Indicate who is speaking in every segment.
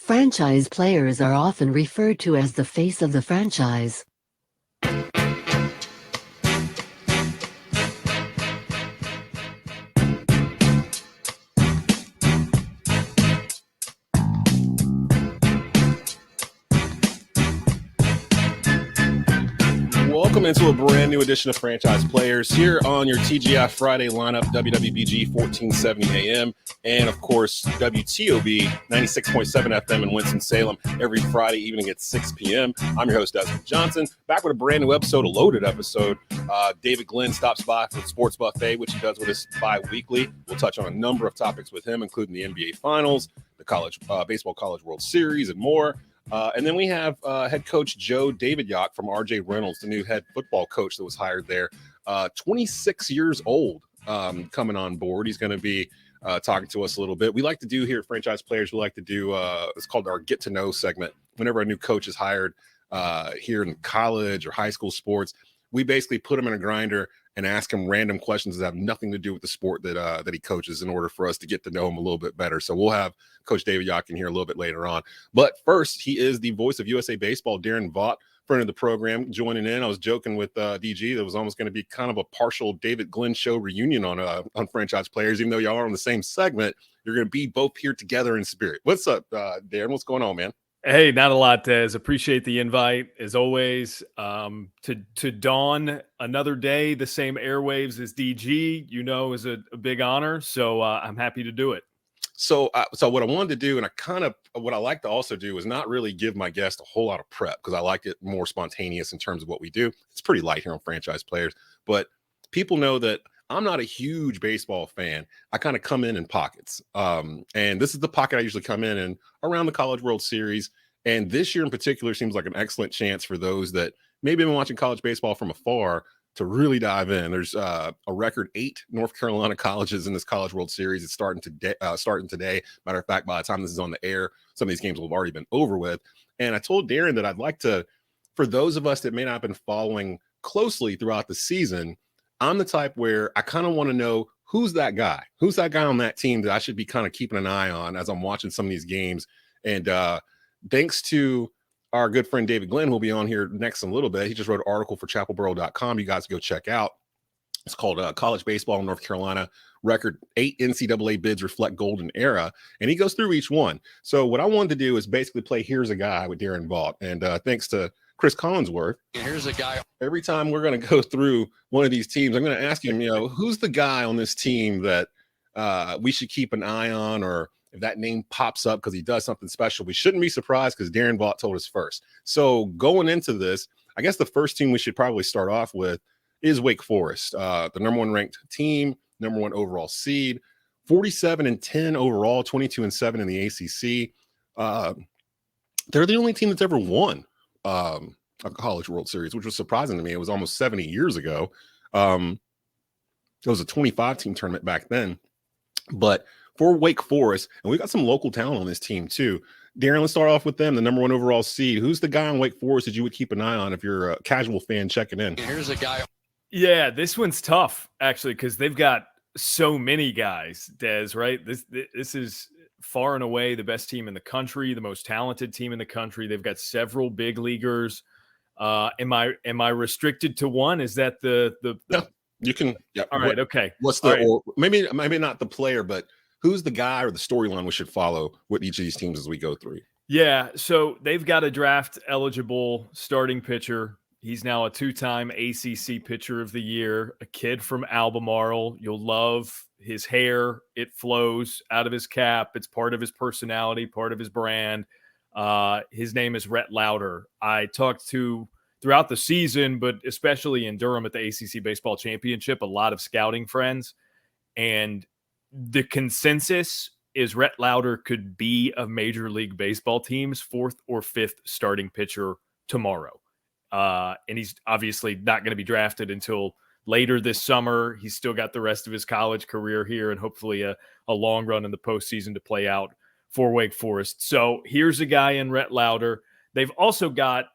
Speaker 1: Franchise players are often referred to as the face of the franchise.
Speaker 2: Welcome into a brand new edition of Franchise Players here on your TGI Friday lineup, WWBG 1470 AM, and of course, WTOB 96.7 FM in Winston-Salem every Friday evening at 6 p.m. I'm your host, Desmond Johnson, back with a brand new episode, a loaded episode. David Glenn stops by for the Sports Buffet, which he does with us bi-weekly. We'll touch on a number of topics with him, including the NBA Finals, the college baseball College World Series, and more. And then we have head coach Joe Davidyock from Reynolds, the new head football coach that was hired there. 26 years old, coming on board. He's going to be talking to us a little bit. We like to do here at Franchise Players, we like to do, it's called our Get to Know segment. Whenever a new coach is hired here in college or high school sports, we basically put him in a grinder and ask him random questions that have nothing to do with the sport that he coaches in order for us to get to know him a little bit better. So we'll have Coach Davidyock in here a little bit later on. But first, he is the voice of USA Baseball, Daron Vaught, friend of the program, joining in. I was joking with DG that was almost going to be kind of a partial David Glenn show reunion on Franchise Players. Even though y'all are on the same segment, you're going to be both here together in spirit. What's up, Daron? What's going on, man?
Speaker 3: Hey, not a lot, Des. Appreciate the invite, as always. To dawn another day, the same airwaves as DG, is a big honor. So I'm happy to do it.
Speaker 2: So what I wanted to do, and what I like to also do, is not really give my guest a whole lot of prep, because I like it more spontaneous in terms of what we do. It's pretty light here on Franchise Players, but people know that I'm not a huge baseball fan. I kind of come in pockets. And this is the pocket I usually come in around the College World Series. And this year in particular seems like an excellent chance for those that maybe have been watching college baseball from afar to really dive in. There's a record 8 North Carolina colleges in this College World Series. It's starting today. Matter of fact, by the time this is on the air, some of these games will have already been over with. And I told Daron that I'd like to, for those of us that may not have been following closely throughout the season, I'm the type where I kind of want to know who's that guy on that team that I should be kind of keeping an eye on as I'm watching some of these games. And thanks to our good friend David Glenn, who'll be on here next in a little bit. He just wrote an article for chapelboro.com. You guys go check out. It's called College Baseball in North Carolina. Record 8 NCAA bids reflect golden era. And he goes through each one. So what I wanted to do is basically play Here's a Guy with Daron Vaught. And thanks to Chris Collinsworth.
Speaker 4: Here's a guy.
Speaker 2: Every time we're going to go through one of these teams, I'm going to ask him, who's the guy on this team that we should keep an eye on, or if that name pops up because he does something special, we shouldn't be surprised because Daron Vaught told us first. So going into this, I guess the first team we should probably start off with is Wake Forest, the number 1 ranked team, number 1 overall seed, 47-10 overall, 22-7 in the ACC. They're the only team that's ever won a College World Series, which was surprising to me. It was almost 70 years ago. It was a 25-team tournament back then. But for Wake Forest, and we've got some local talent on this team too. Daron, let's start off with them, the number 1 overall seed. Who's the guy on Wake Forest that you would keep an eye on if you're a casual fan checking in?
Speaker 4: Here's a guy.
Speaker 3: Yeah, this one's tough, actually, because they've got so many guys, Des, right? This is far and away the best team in the country, the most talented team in the country. They've got several big leaguers. Am I restricted to one? Is that the
Speaker 2: No, you can. Yeah.
Speaker 3: All right. Okay.
Speaker 2: What's the, or maybe not the player, but who's the guy or the storyline we should follow with each of these teams as we go through?
Speaker 3: Yeah, so they've got a draft-eligible starting pitcher. He's now a 2-time ACC Pitcher of the Year, a kid from Albemarle. You'll love his hair. It flows out of his cap. It's part of his personality, part of his brand. His name is Rhett Lauder. I talked to, throughout the season, but especially in Durham at the ACC Baseball Championship, a lot of scouting friends. And the consensus is Rhett Lauder could be a Major League Baseball team's 4th or 5th starting pitcher tomorrow. And he's obviously not going to be drafted until later this summer. He's still got the rest of his college career here and hopefully a long run in the postseason to play out for Wake Forest. So here's a guy in Rhett Lauder. They've also got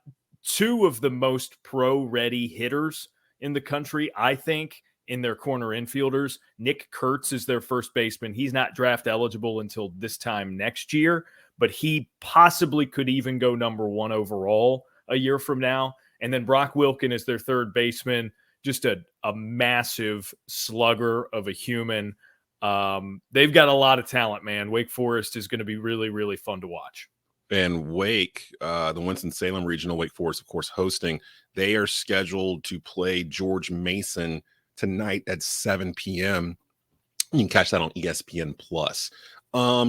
Speaker 3: 2 of the most pro-ready hitters in the country, I think, in their corner infielders. Nick Kurtz is their first baseman. He's not draft eligible until this time next year, but he possibly could even go number 1 overall a year from now. And then Brock Wilken is their third baseman, just a massive slugger of a human. They've got a lot of talent, man. Wake Forest is going to be really, really fun to watch.
Speaker 2: And Wake, the Winston-Salem Regional, Wake Forest, of course, hosting, they are scheduled to play George Mason tonight at 7 p.m. You can catch that on ESPN+.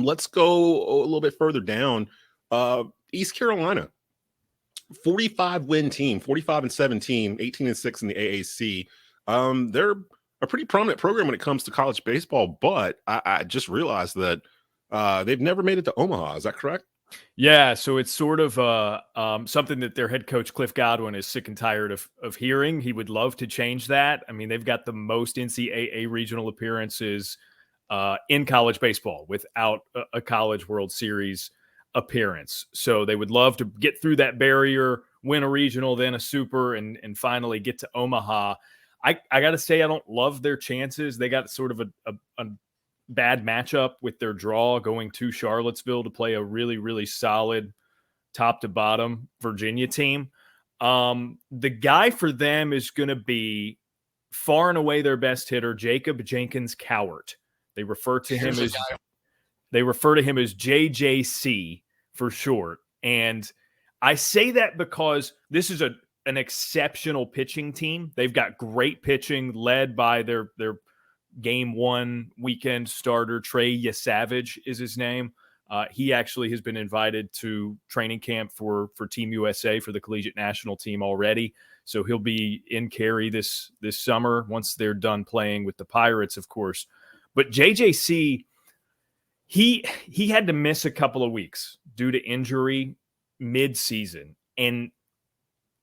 Speaker 2: Let's go a little bit further down. East Carolina, 45-win team, 45-17, 18-6 in the AAC. They're a pretty prominent program when it comes to college baseball, but I just realized that they've never made it to Omaha. Is that correct?
Speaker 3: Yeah, so it's sort of something that their head coach, Cliff Godwin, is sick and tired of hearing. He would love to change that. I mean, they've got the most NCAA regional appearances in college baseball without a College World Series appearance. So they would love to get through that barrier, win a regional, then a super, and finally get to Omaha. I got to say, I don't love their chances. They got sort of a bad matchup with their draw going to Charlottesville to play a really, really solid top to bottom Virginia team. The guy for them is going to be far and away their best hitter, Jacob Jenkins Cowart. They refer to him as JJC for short. And I say that because this is an exceptional pitching team. They've got great pitching led by their Game 1 weekend starter, Trey Yesavage is his name. He actually has been invited to training camp for Team USA for the collegiate national team already. So he'll be in Cary this summer once they're done playing with the Pirates, of course. But JJC, he had to miss a couple of weeks due to injury mid-season. And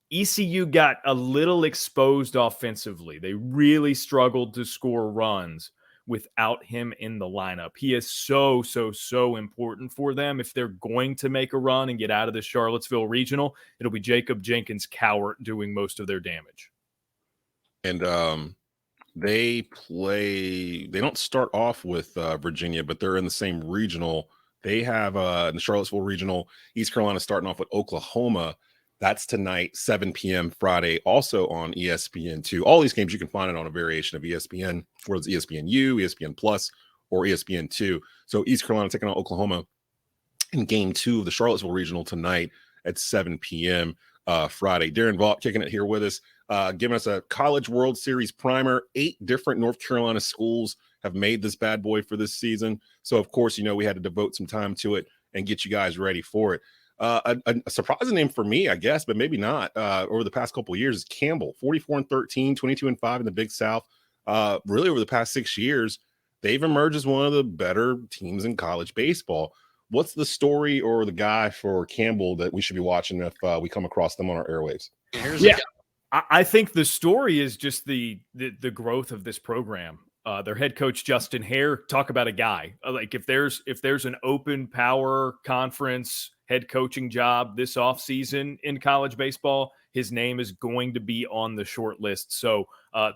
Speaker 3: ECU got a little exposed offensively. They really struggled to score runs without him in the lineup. He is so important for them. If they're going to make a run and get out of the Charlottesville regional, it'll be Jacob Jenkins Cowart doing most of their damage.
Speaker 2: And they don't start off with Virginia, but they're in the same regional. They have in the Charlottesville regional, East Carolina starting off with Oklahoma. That's tonight, 7 p.m. Friday, also on ESPN2. All these games you can find it on a variation of ESPN, whether it's ESPNU, ESPN Plus, or ESPN2. So East Carolina taking on Oklahoma in Game 2 of the Charlottesville Regional tonight at 7 p.m. Friday. Daron Vaught kicking it here with us, giving us a College World Series primer. 8 different North Carolina schools have made this bad boy for this season. So, of course, we had to devote some time to it and get you guys ready for it. A surprising name for me, I guess, but maybe not, over the past couple of years is Campbell. 44-13, 22-5 in the Big South. Really over the past 6 years, they've emerged as one of the better teams in college baseball. What's the story or the guy for Campbell that we should be watching if we come across them on our airwaves?
Speaker 3: I think the story is just the growth of this program. Their head coach, Justin Hare, talk about a guy. Like if there's an open power conference head coaching job this offseason in college baseball, his name is going to be on the short list. So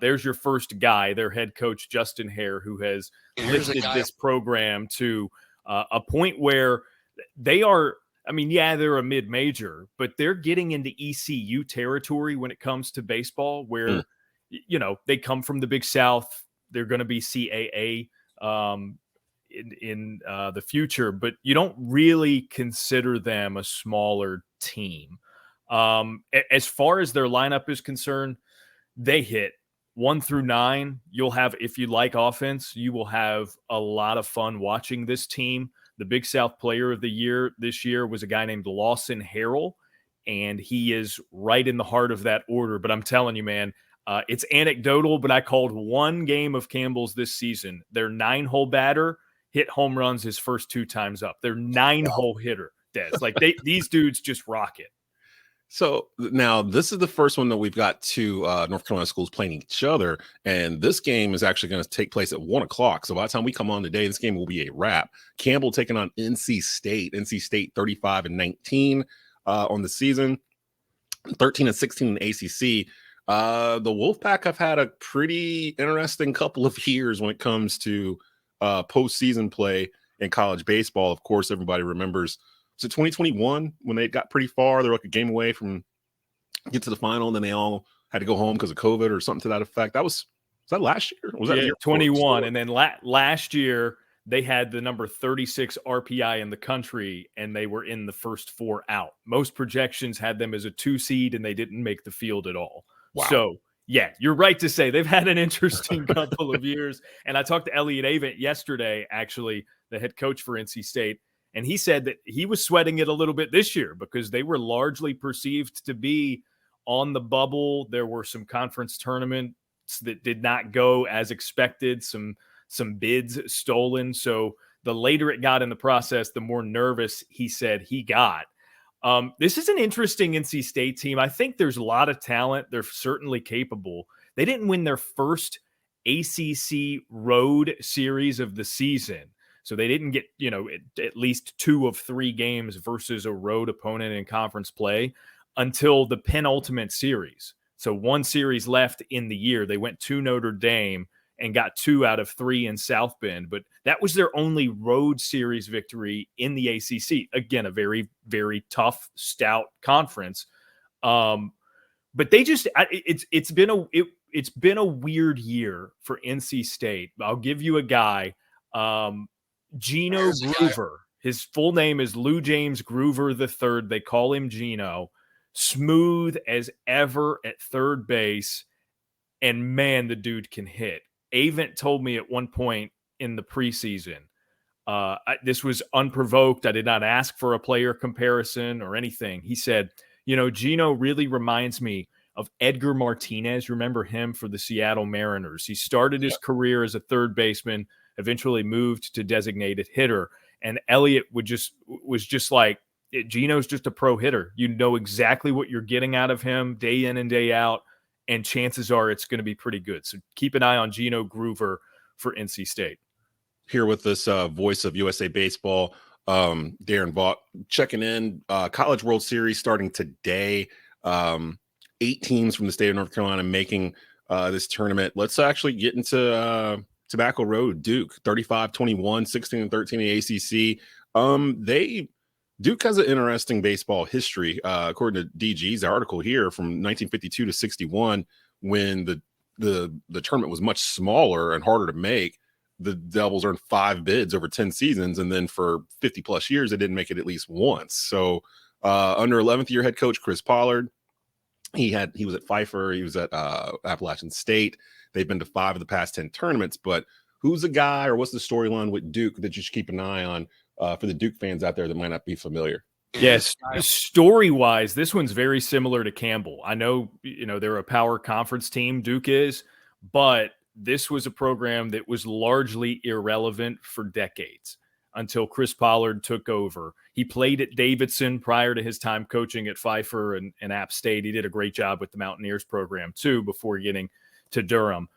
Speaker 3: there's your first guy, their head coach, Justin Hare, who has lifted this program to a point where they are, they're a mid-major, but they're getting into ECU territory when it comes to baseball where, they come from the Big South. They're going to be CAA in the future, but you don't really consider them a smaller team. As far as their lineup is concerned, they hit 1 through 9. You'll have, if you like offense, you will have a lot of fun watching this team. The Big South Player of the Year this year was a guy named Lawson Harrell, and he is right in the heart of that order. But I'm telling you, man, it's anecdotal, but I called one game of Campbell's this season. Their 9-hole batter hit home runs his first 2 times up. Their 9-hole hitter, Des. Like these dudes just rock it.
Speaker 2: So now this is the first one that we've got 2 North Carolina schools playing each other. And this game is actually going to take place at 1 o'clock. So by the time we come on today, this game will be a wrap. Campbell taking on NC State. NC State 35-19 on the season, 13-16 in the ACC. The Wolfpack have had a pretty interesting couple of years when it comes to postseason play in college baseball. Of course, everybody remembers was it 2021 when they got pretty far? They were like a game away from get to the final, and then they all had to go home because of COVID or something to that effect. Was that last year? Was that the year
Speaker 3: 21? And then last year they had the number 36 RPI in the country, and they were in the first 4 out. Most projections had them as a 2 seed, and they didn't make the field at all.
Speaker 2: Wow.
Speaker 3: So, yeah, you're right to say they've had an interesting couple of years. And I talked to Elliott Avent yesterday, actually, the head coach for NC State, and he said that he was sweating it a little bit this year because they were largely perceived to be on the bubble. There were some conference tournaments that did not go as expected, some bids stolen. So the later it got in the process, the more nervous he said he got. This is an interesting NC State team. I think there's a lot of talent. They're certainly capable. They didn't win their first ACC road series of the season. So they didn't get, at least 2 of 3 games versus a road opponent in conference play until the penultimate series. So 1 series left in the year. They went to Notre Dame and got 2 out of 3 in South Bend, but that was their only road series victory in the ACC. Again, a very, very tough, stout conference. But they just it's been a weird year for NC State. I'll give you a guy, Gino Groover. His full name is Lou James Groover III. They call him Gino. Smooth as ever at third base, and man, the dude can hit. Avent told me at one point in the preseason, this was unprovoked. I did not ask for a player comparison or anything. He said, Gino really reminds me of Edgar Martinez. Remember him for the Seattle Mariners? He started his career as a third baseman, eventually moved to designated hitter. And Elliott was just like, Gino's just a pro hitter. You know exactly what you're getting out of him day in and day out, and chances are it's going to be pretty good. So keep an eye on Gino Groover for NC State.
Speaker 2: Here with this voice of USA Baseball, Daron Vaught, checking in. College World Series starting today. 8 teams from the state of North Carolina making this tournament. Let's actually get into Tobacco Road. Duke, 35-21, 16-13 in the ACC. Duke has an interesting baseball history, according to DG's article here, from 1952 to 61, when the tournament was much smaller and harder to make. The Devils earned 5 bids over 10 seasons, and then for 50 plus years, they didn't make it at least once. So under 11th year head coach Chris Pollard, he was at Pfeiffer, he was at Appalachian State. They've been to 5 of the past 10 tournaments. But who's the guy, or what's the storyline with Duke that you should keep an eye on for the Duke fans out there that might not be familiar?
Speaker 3: Yes, story-wise, this one's very similar to Campbell. I know, they're a power conference team, Duke is, but this was a program that was largely irrelevant for decades until Chris Pollard took over. He played at Davidson prior to his time coaching at Pfeiffer and App State. He did a great job with the Mountaineers program, too, before getting to Durham.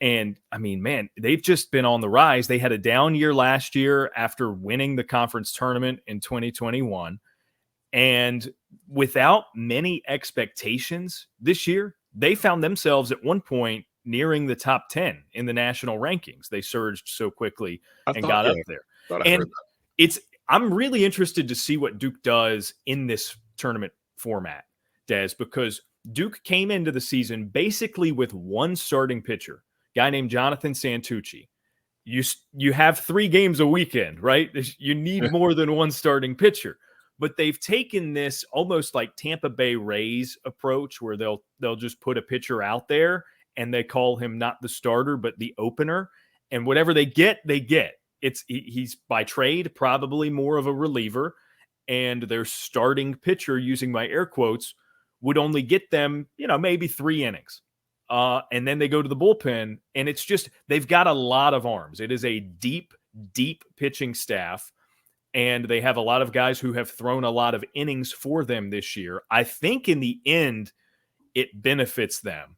Speaker 3: And, I mean, man, they've just been on the rise. They had a down year last year after winning the conference tournament in 2021. And without many expectations this year, they found themselves at one point nearing the top 10 in the national rankings. They surged so quickly and got up there. And I'm really interested to see what Duke does in this tournament format, Des, because Duke came into the season basically with one starting pitcher, guy named Jonathan Santucci. You have 3 games a weekend, right? You need more than one starting pitcher. But they've taken this almost like Tampa Bay Rays approach where they'll just put a pitcher out there and they call him not the starter but the opener. And whatever they get, they get. He's by trade probably more of a reliever, and their starting pitcher, using my air quotes, would only get them, maybe 3 innings. And then they go to the bullpen, and it's just, they've got a lot of arms. It is a deep, deep pitching staff, and they have a lot of guys who have thrown a lot of innings for them this year. I think in the end, it benefits them.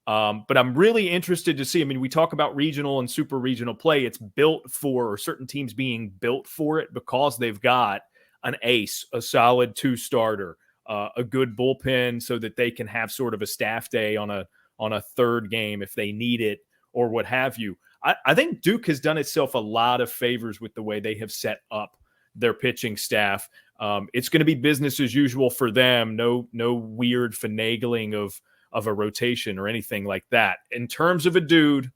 Speaker 3: But I'm really interested to see. I mean, we talk about regional and super regional play. It's built for, or certain teams being built for it because they've got an ace, a solid 2-starter, a good bullpen so that they can have sort of a staff day on a third game if they need it or what have you. I think Duke has done itself a lot of favors with the way they have set up their pitching staff. It's going to be business as usual for them. No weird finagling of a rotation or anything like that. In terms of a dude,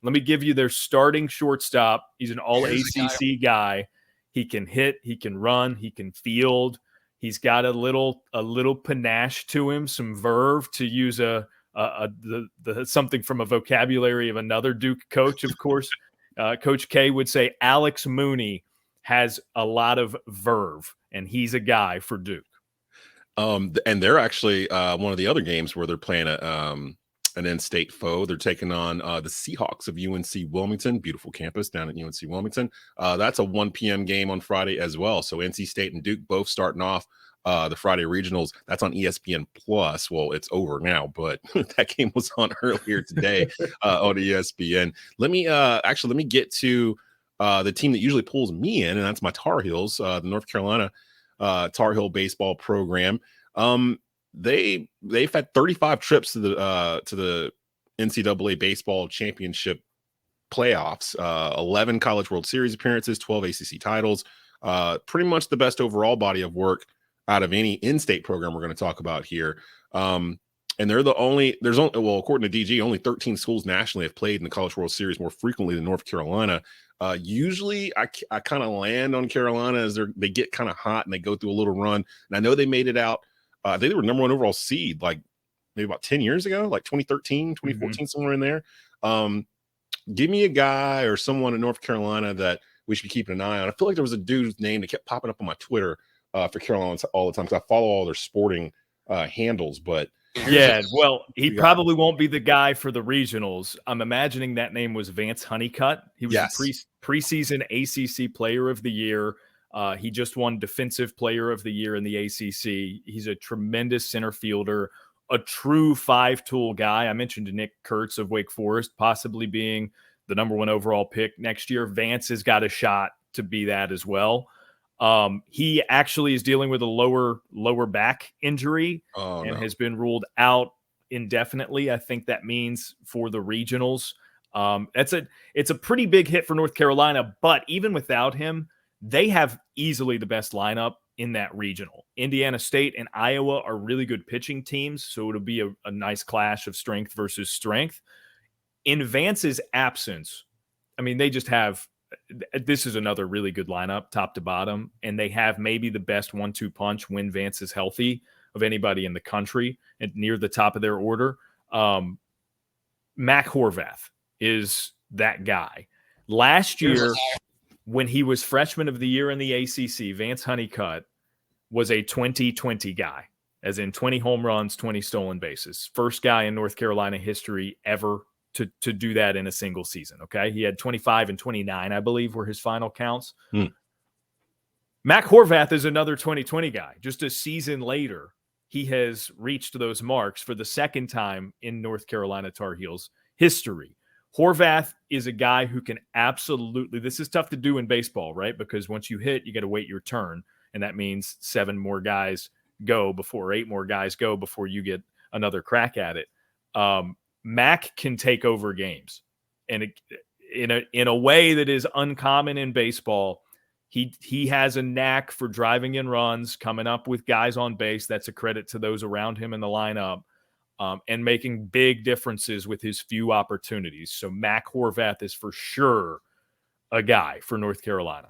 Speaker 3: let me give you their starting shortstop. He's an all ACC guy. He can hit, he can run, he can field. He's got a little panache to him, some verve, to use the something from a vocabulary of another Duke coach, of course. Coach K would say Alex Mooney has a lot of verve, and he's a guy for Duke.
Speaker 2: And they're actually one of the other games where they're playing an in-state foe. They're taking on the Seahawks of UNC Wilmington, beautiful campus down at UNC Wilmington. That's a 1 p.m. game on Friday as well. So NC State and Duke both starting off the Friday regionals. That's on ESPN Plus. Well, it's over now, but that game was on earlier today on ESPN. Let me get to the team that usually pulls me in, and that's my Tar Heels, the North Carolina Tar Heel baseball program. They've had 35 trips to the NCAA baseball championship playoffs, 11 College World Series appearances, 12 ACC titles, pretty much the best overall body of work out of any in-state program we're going to talk about here. And they're according to DG, only 13 schools nationally have played in the College World Series more frequently than North Carolina. Usually I kind of land on Carolina as they get kind of hot and they go through a little run. And I know they made it out. I think they were number 1 overall seed, like maybe about 10 years ago, like 2013, 2014, somewhere in there. Give me a guy or someone in North Carolina that we should be keeping an eye on. I feel like there was a dude's name that kept popping up on my Twitter for Carolina all the time because I follow all their sporting handles. But
Speaker 3: yeah, well, he probably won't be the guy for the regionals. I'm imagining that name was Vance Honeycutt. He was the preseason ACC Player of the Year. He just won Defensive Player of the Year in the ACC. He's a tremendous center fielder, a true 5-tool guy. I mentioned Nick Kurtz of Wake Forest possibly being the number 1 overall pick next year. Vance has got a shot to be that as well. He actually is dealing with a lower back injury has been ruled out indefinitely. I think that means for the regionals. It's a pretty big hit for North Carolina, but even without him, they have easily the best lineup in that regional. Indiana State and Iowa are really good pitching teams, so it'll be a nice clash of strength versus strength. In Vance's absence, I mean, they just have – this is another really good lineup, top to bottom, and they have maybe the best 1-2 punch when Vance is healthy of anybody in the country and near the top of their order. Mac Horvath is that guy. Last year – when he was freshman of the year in the ACC, Vance Honeycutt was a 20-20 guy, as in 20 home runs, 20 stolen bases. First guy in North Carolina history ever to do that in a single season, okay? He had 25 and 29, I believe, were his final counts. Mac Horvath is another 20-20 guy. Just a season later, he has reached those marks for the second time in North Carolina Tar Heels history. Horvath is a guy who can absolutely – this is tough to do in baseball, right? Because once you hit, you got to wait your turn, and that means 7 more guys go before 8 more guys go before you get another crack at it. Mac can take over games, and in a way that is uncommon in baseball. He has a knack for driving in runs, coming up with guys on base. That's a credit to those around him in the lineup. And making big differences with his few opportunities. So Mac Horvath is for sure a guy for North Carolina.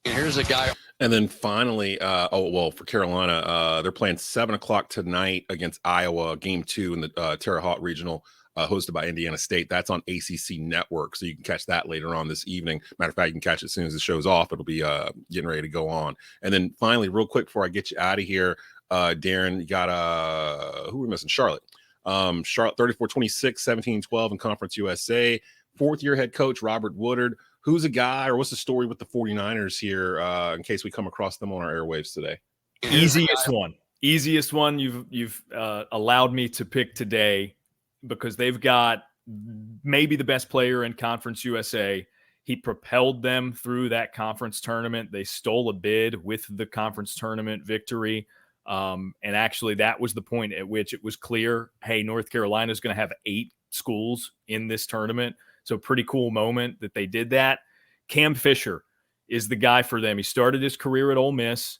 Speaker 4: Here's a guy.
Speaker 2: And then finally, for Carolina, they're playing 7 o'clock tonight against Iowa, game 2 in the Terre Haute Regional, hosted by Indiana State. That's on ACC Network, so you can catch that later on this evening. Matter of fact, you can catch it as soon as the show's off. It'll be getting ready to go on. And then finally, real quick before I get you out of here, Darren, you got who are we missing? Charlotte. Charlotte 34-26, 17-12 in Conference USA. 4th-year head coach Robert Woodard. Who's a guy, or what's the story with the 49ers here in case we come across them on our airwaves today?
Speaker 3: Easiest one you've allowed me to pick today, because they've got maybe the best player in Conference USA. He propelled them through that conference tournament. They stole a bid with the conference tournament victory. And actually, that was the point at which it was clear, hey, North Carolina is going to have 8 schools in this tournament. So pretty cool moment that they did that. Cam Fisher is the guy for them. He started his career at Ole Miss.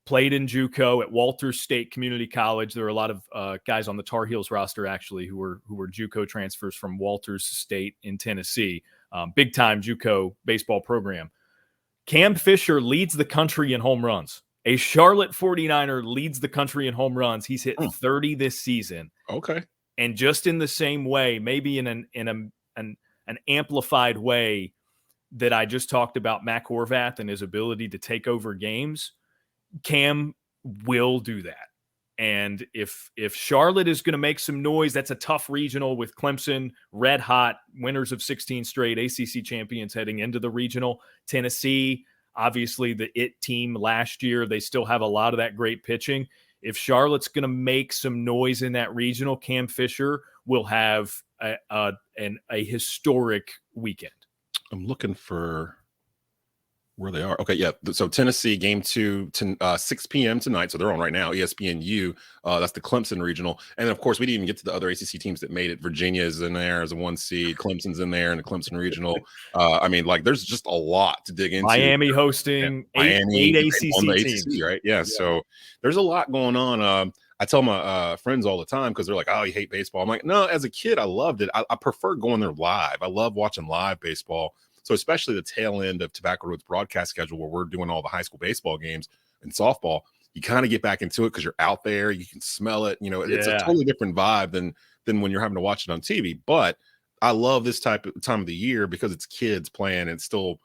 Speaker 3: played in JUCO at Walters State Community College. There are a lot of guys on the Tar Heels roster actually who were JUCO transfers from Walters State in Tennessee. Big time JUCO baseball program. Cam Fisher leads the country in home runs. A Charlotte 49er leads the country in home runs. He's hit 30 this season.
Speaker 2: Okay.
Speaker 3: And just in the same way, maybe in an amplified way that I just talked about Matt Horvath and his ability to take over games, Cam will do that. And if Charlotte is going to make some noise, that's a tough regional with Clemson, red hot, winners of 16 straight ACC champions heading into the regional. Tennessee, obviously the it team last year, they still have a lot of that great pitching. If Charlotte's going to make some noise in that regional, Cam Fisher will have a historic weekend.
Speaker 2: I'm looking for where they are. Okay, yeah. So Tennessee game 2 to 6 p.m. tonight. So they're on right now. ESPNU. That's the Clemson regional. And of course, we didn't even get to the other ACC teams that made it. Virginia is in there as a 1 seed. Clemson's in there in the Clemson regional. I mean, like, there's just a lot to dig into.
Speaker 3: Miami hosting eight ACC teams,
Speaker 2: right? Yeah. So there's a lot going on. I tell my friends all the time because they're like, "Oh, you hate baseball." I'm like, "No, as a kid, I loved it. I prefer going there live. I love watching live baseball." So especially the tail end of Tobacco Road's broadcast schedule where we're doing all the high school baseball games and softball, you kind of get back into it because you're out there, you can smell it. You know, it's a totally different vibe than when you're having to watch it on TV. But I love this time of the year because it's kids playing. It's still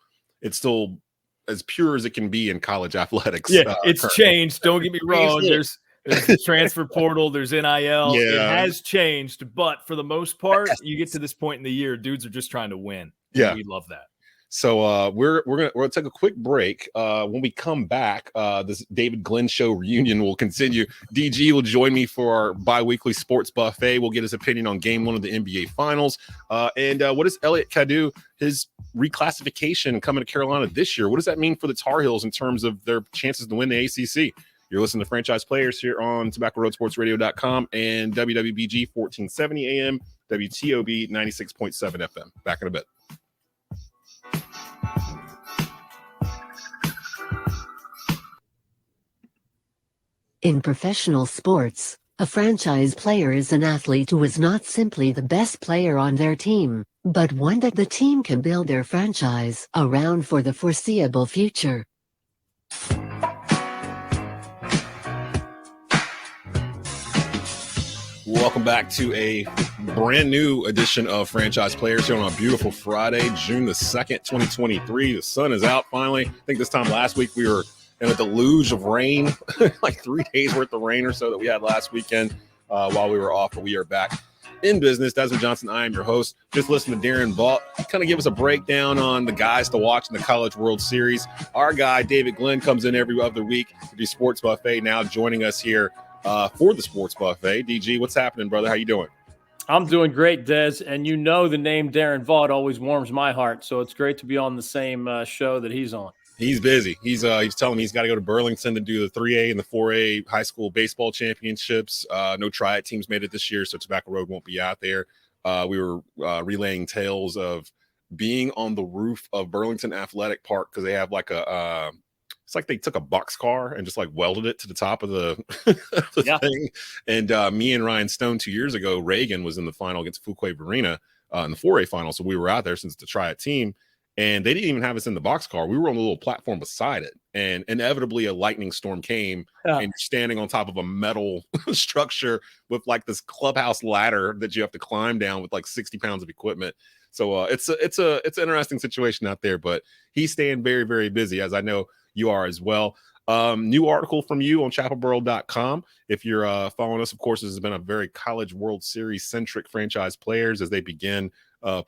Speaker 2: as pure as it can be in college athletics.
Speaker 3: Yeah, it's changed. Don't get me wrong. There's the transfer portal, there's NIL. Yeah. It has changed, but for the most part, you get to this point in the year, dudes are just trying to win.
Speaker 2: Yeah,
Speaker 3: we love that.
Speaker 2: So we're gonna take a quick break. When we come back, this David Glenn Show reunion will continue. DG will join me for our bi-weekly sports buffet. We'll get his opinion on Game 1 of the NBA Finals. And what does Elliot Cadu, his reclassification coming to Carolina this year? What does that mean for the Tar Heels in terms of their chances to win the ACC? You're listening to Franchise Players here on TobaccoRoadSportsRadio.com and WWBG 1470 AM, WTOB 96.7 FM. Back in a bit.
Speaker 1: In professional sports, a franchise player is an athlete who is not simply the best player on their team, but one that the team can build their franchise around for the foreseeable future.
Speaker 2: Welcome back to a brand new edition of Franchise Players here on a beautiful Friday, June the 2nd, 2023. The sun is out finally. I think this time last week we were in a deluge of rain, like 3 days worth of rain or so that we had last weekend while we were off, but we are back in business. Desmond Johnson, I am your host. Just listen to Daron Vaught kind of give us a breakdown on the guys to watch in the College World Series. Our guy, David Glenn, comes in every other week to do Sports Buffet, now joining us here for the Sports Buffet. DG, what's happening, brother? How you doing?
Speaker 5: I'm doing great, Des. And you know the name Daron Vaught always warms my heart, so it's great to be on the same show that he's on.
Speaker 2: He's busy. He's telling me he's got to go to Burlington to do the 3A and the 4A high school baseball championships. No Triad teams made it this year, so Tobacco Road won't be out there. We were relaying tales of being on the roof of Burlington Athletic Park because they have like it's like they took a boxcar and just like welded it to the top of the thing. And me and Ryan Stone 2 years ago, Reagan was in the final against Fuquay Varina in the 4A final. So we were out there since the Triad team. And they didn't even have us in the boxcar. We were on the little platform beside it. And inevitably a lightning storm came and you're standing on top of a metal structure with like this clubhouse ladder that you have to climb down with like 60 pounds of equipment. So it's an interesting situation out there, but he's staying very, very busy, as I know you are as well. New article from you on chapelboro.com. If you're following us, of course, this has been a very College World Series centric Franchise Players as they begin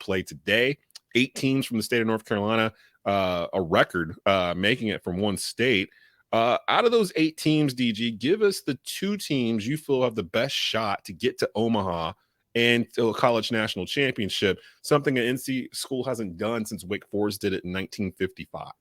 Speaker 2: play today. 8 teams from the state of North Carolina, a record making it from one state. Out of those 8 teams, DG, give us the 2 teams you feel have the best shot to get to Omaha and to a college national championship, something an NC school hasn't done since Wake Forest did it in 1955.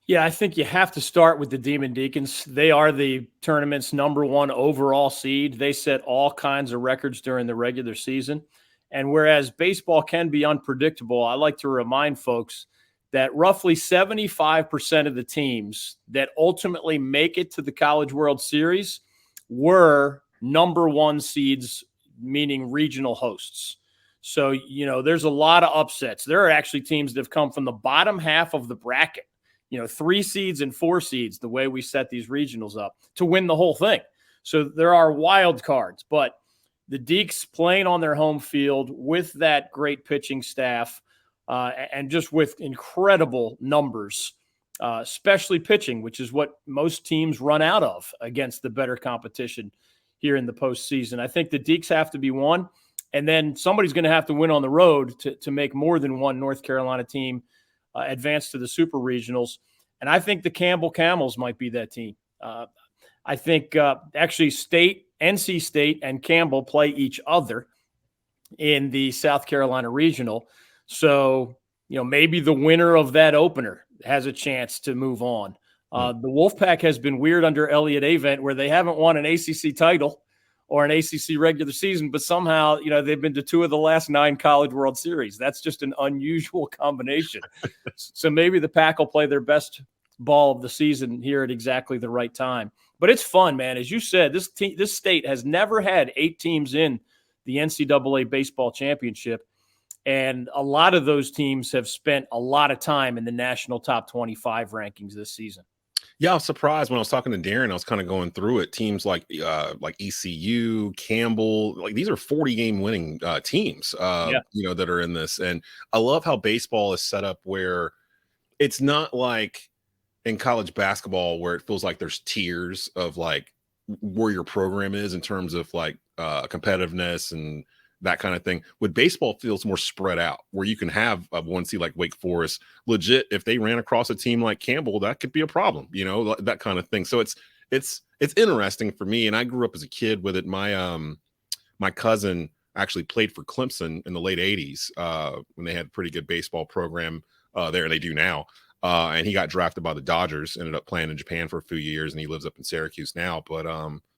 Speaker 5: Yeah, I think you have to start with the Demon Deacons. They are the tournament's #1 overall seed. They set all kinds of records during the regular season. And whereas baseball can be unpredictable, I like to remind folks that roughly 75% of the teams that ultimately make it to the College World Series were number one seeds, meaning regional hosts. So, there's a lot of upsets. There are actually teams that have come from the bottom half of the bracket, 3 seeds and 4 seeds, the way we set these regionals up, to win the whole thing. So there are wild cards, but the Deacs playing on their home field with that great pitching staff, and just with incredible numbers, especially pitching, which is what most teams run out of against the better competition here in the postseason. I think the Deacs have to be one, and then somebody's going to have to win on the road to make more than one North Carolina team advance to the Super Regionals. And I think the Campbell Camels might be that team. I think actually NC State and Campbell play each other in the South Carolina Regional. So, maybe the winner of that opener has a chance to move on. The Wolfpack has been weird under Elliott Avent, where they haven't won an ACC title or an ACC regular season, but somehow, they've been to 2 of the last 9 College World Series. That's just an unusual combination. So maybe the Pack will play their best ball of the season here at exactly the right time. But it's fun, man. As you said, this state has never had 8 teams in the NCAA baseball championship. And a lot of those teams have spent a lot of time in the national top 25 rankings this season.
Speaker 2: Yeah, I was surprised when I was talking to Darren. I was kind of going through it. Teams like ECU, Campbell, like these are 40-game winning teams, that are in this. And I love how baseball is set up where it's not like in college basketball where it feels like there's tiers of like where your program is in terms of like competitiveness and that kind of thing. With baseball, feels more spread out, where you can have a 1 seed like Wake Forest. Legit, if they ran across a team like Campbell, that could be a problem, that kind of thing. So it's interesting for me, and I grew up as a kid with it. My cousin actually played for Clemson in the late 80s when they had a pretty good baseball program there, and they do now. And he got drafted by the Dodgers, ended up playing in Japan for a few years, and he lives up in Syracuse now. But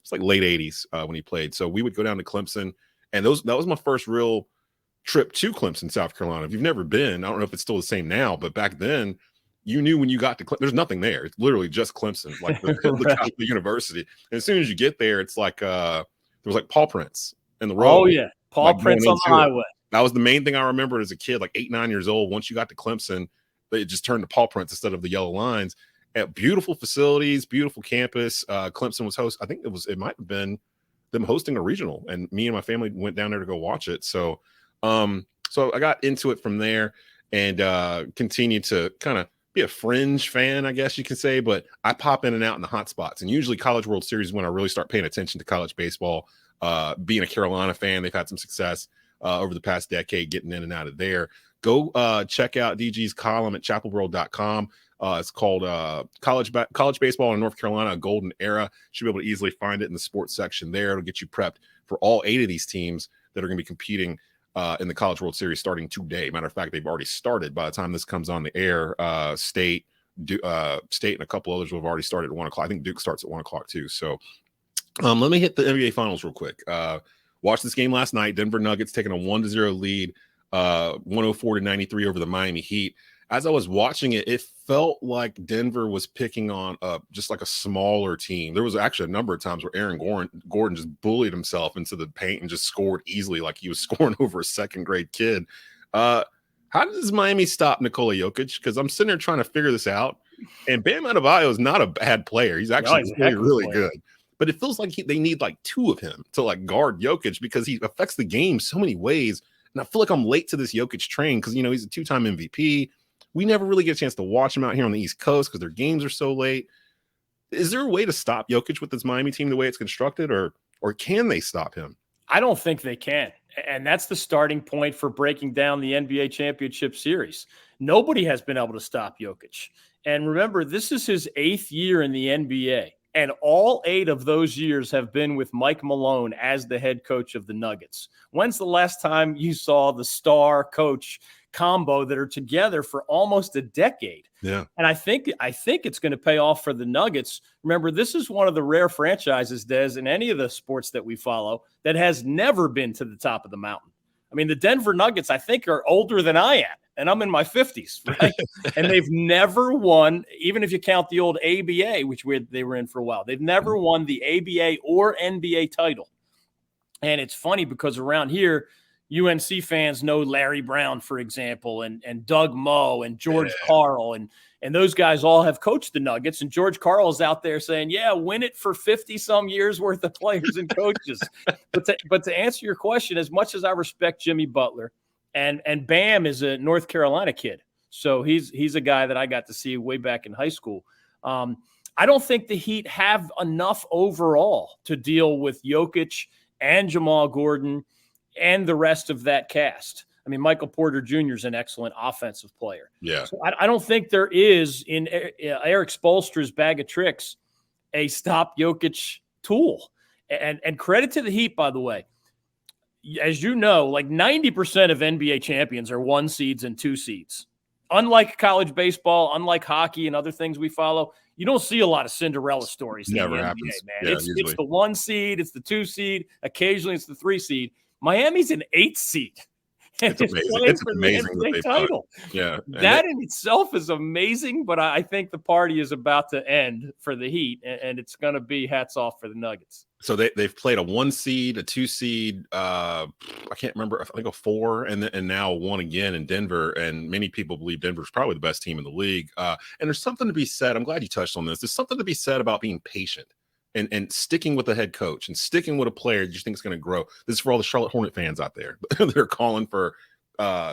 Speaker 2: it's like late 80s when he played. So we would go down to Clemson. And that was my first real trip to Clemson, South Carolina. If you've never been, I don't know if it's still the same now, but back then you knew when you got to there's nothing there. It's literally just Clemson, like the university. And as soon as you get there, it's like there was like paw prints in the road.
Speaker 5: Oh yeah, paw prints on the highway.
Speaker 2: That was the main thing I remembered as a kid, like 8, 9 years old. Once you got to Clemson, it just turned to paw prints instead of the yellow lines. At beautiful facilities, beautiful campus. Clemson was host. I think it might have been them hosting a regional, and me and my family went down there to go watch it. So I got into it from there and continued to kind of be a fringe fan, I guess you can say, but I pop in and out in the hot spots. And usually College World Series is when I really start paying attention to college baseball. Being a Carolina fan, they've had some success over the past decade getting in and out of there. Go check out DG's column at chapelworld.com. It's called College Baseball in North Carolina, a Golden Era. Should be able to easily find it in the sports section there. It'll get you prepped for all 8 of these teams that are going to be competing in the College World Series starting today. Matter of fact, they've already started by the time this comes on the air. State and a couple others will have already started at 1 o'clock. I think Duke starts at 1 o'clock too. So let me hit the NBA Finals real quick. Watched this game last night. Denver Nuggets taking a 1-0 lead, 104-93 over the Miami Heat. As I was watching it, it felt like Denver was picking on just like a smaller team. There was actually a number of times where Aaron Gordon just bullied himself into the paint and just scored easily, like he was scoring over a second-grade kid. How does Miami stop Nikola Jokic? Because I'm sitting there trying to figure this out. And Bam Adebayo is not a bad player. He's actually really good. But it feels like they need like 2 of him to like guard Jokic because he affects the game so many ways. And I feel like I'm late to this Jokic train because, he's a 2-time MVP. We never really get a chance to watch him out here on the East Coast because their games are so late. Is there a way to stop Jokic with this Miami team the way it's constructed, or can they stop him?
Speaker 5: I don't think they can. And that's the starting point for breaking down the NBA championship series. Nobody has been able to stop Jokic. And remember, this is his 8th year in the NBA. And all 8 of those years have been with Mike Malone as the head coach of the Nuggets. When's the last time you saw the star coach combo that are together for almost a decade?
Speaker 2: Yeah.
Speaker 5: And I think it's going to pay off for the Nuggets. Remember, this is one of the rare franchises, Des, in any of the sports that we follow that has never been to the top of the mountain. I mean, the Denver Nuggets, I think, are older than I am. and I'm in my 50s, right? And they've never won, even if you count the old ABA, which they were in for a while. They've never won the ABA or NBA title. And it's funny because around here, UNC fans know Larry Brown, for example, and Doug Moe and George Karl, and those guys all have coached the Nuggets. And George Karl is out there saying, yeah, win it for 50-some years worth of players and coaches. but to answer your question, as much as I respect Jimmy Butler, and Bam is a North Carolina kid, so he's a guy that I got to see way back in high school. I don't think the Heat have enough overall to deal with Jokic and Jamal Gordon and the rest of that cast. I mean, Michael Porter Jr. is an excellent offensive player.
Speaker 2: Yeah.
Speaker 5: So I don't think there is in Eric Spoelstra's bag of tricks a stop Jokic tool. And credit to the Heat, by the way. As you know, like 90% of NBA champions are 1 seeds and 2 seeds. Unlike college baseball, unlike hockey and other things we follow, you don't see a lot of Cinderella stories.
Speaker 2: Never
Speaker 5: in the
Speaker 2: happens.
Speaker 5: NBA, man.
Speaker 2: Yeah,
Speaker 5: It's the 1 seed, it's the 2 seed, occasionally it's the 3 seed. Miami's an 8 seed.
Speaker 2: It's amazing. It's amazing
Speaker 5: the NBA title.
Speaker 2: Yeah.
Speaker 5: That in itself is amazing, but I think the party is about to end for the Heat, and it's going to be hats off for the Nuggets.
Speaker 2: So they've played a 1 seed, a 2 seed, I can't remember, I think a 4, and now 1 again in Denver. And many people believe Denver's probably the best team in the league. And there's something to be said. I'm glad you touched on this. There's something to be said about being patient and sticking with the head coach and sticking with a player you think is going to grow. This is for all the Charlotte Hornet fans out there. They're calling for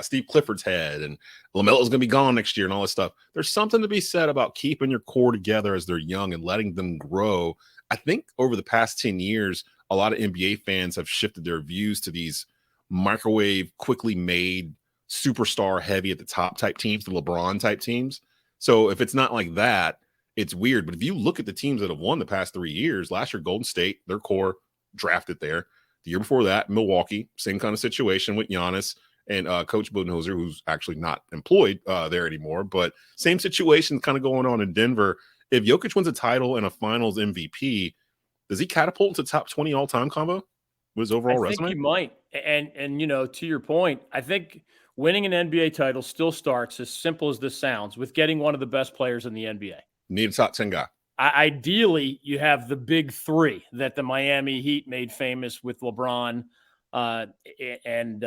Speaker 2: Steve Clifford's head and LaMelo's going to be gone next year and all this stuff. There's something to be said about keeping your core together as they're young and letting them grow. I think over the past 10 years, a lot of NBA fans have shifted their views to these microwave, quickly made, superstar heavy at the top type teams, the LeBron type teams. So if it's not like that, it's weird. But if you look at the teams that have won the past 3 years, last year, Golden State, their core drafted there. The year before that, Milwaukee, same kind of situation with Giannis and Coach Budenholzer, who's actually not employed there anymore. But same situation kind of going on in Denver. If Jokic wins a title and a finals MVP, does he catapult into top 20 all-time combo with his overall resume?
Speaker 5: I think he might. And you know, to your point, I think winning an NBA title still starts, as simple as this sounds, with getting one of the best players in the NBA.
Speaker 2: Need a top 10 guy.
Speaker 5: Ideally, you have the big 3 that the Miami Heat made famous with LeBron and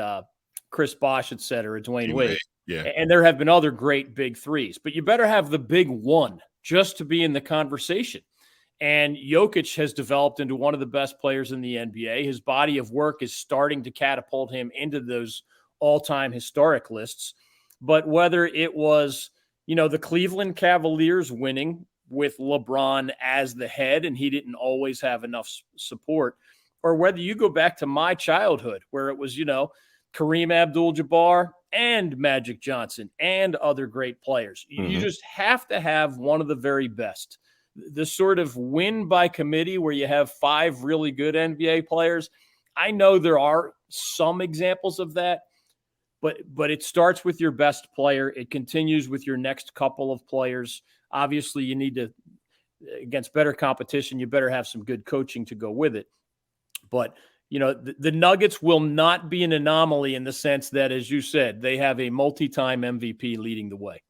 Speaker 5: Chris Bosh, et cetera, Dwayne Wade.
Speaker 2: Yeah.
Speaker 5: And there have been other great big 3s, but you better have the big 1 just to be in the conversation. And Jokic has developed into one of the best players in the NBA. His body of work is starting to catapult him into those all-time historic lists. But whether it was, you know, the Cleveland Cavaliers winning with LeBron as the head, and he didn't always have enough support, or whether you go back to my childhood where it was, you know, Kareem Abdul-Jabbar and Magic Johnson and other great players. You just have to have one of the very best. The sort of win by committee where you have 5 really good NBA players. I know there are some examples of that, but it starts with your best player. It continues with your next couple of players. Obviously, you need to, against better competition, you better have some good coaching to go with it. But, you know, the Nuggets will not be an anomaly in the sense that, as you said, they have a multi-time MVP leading the way.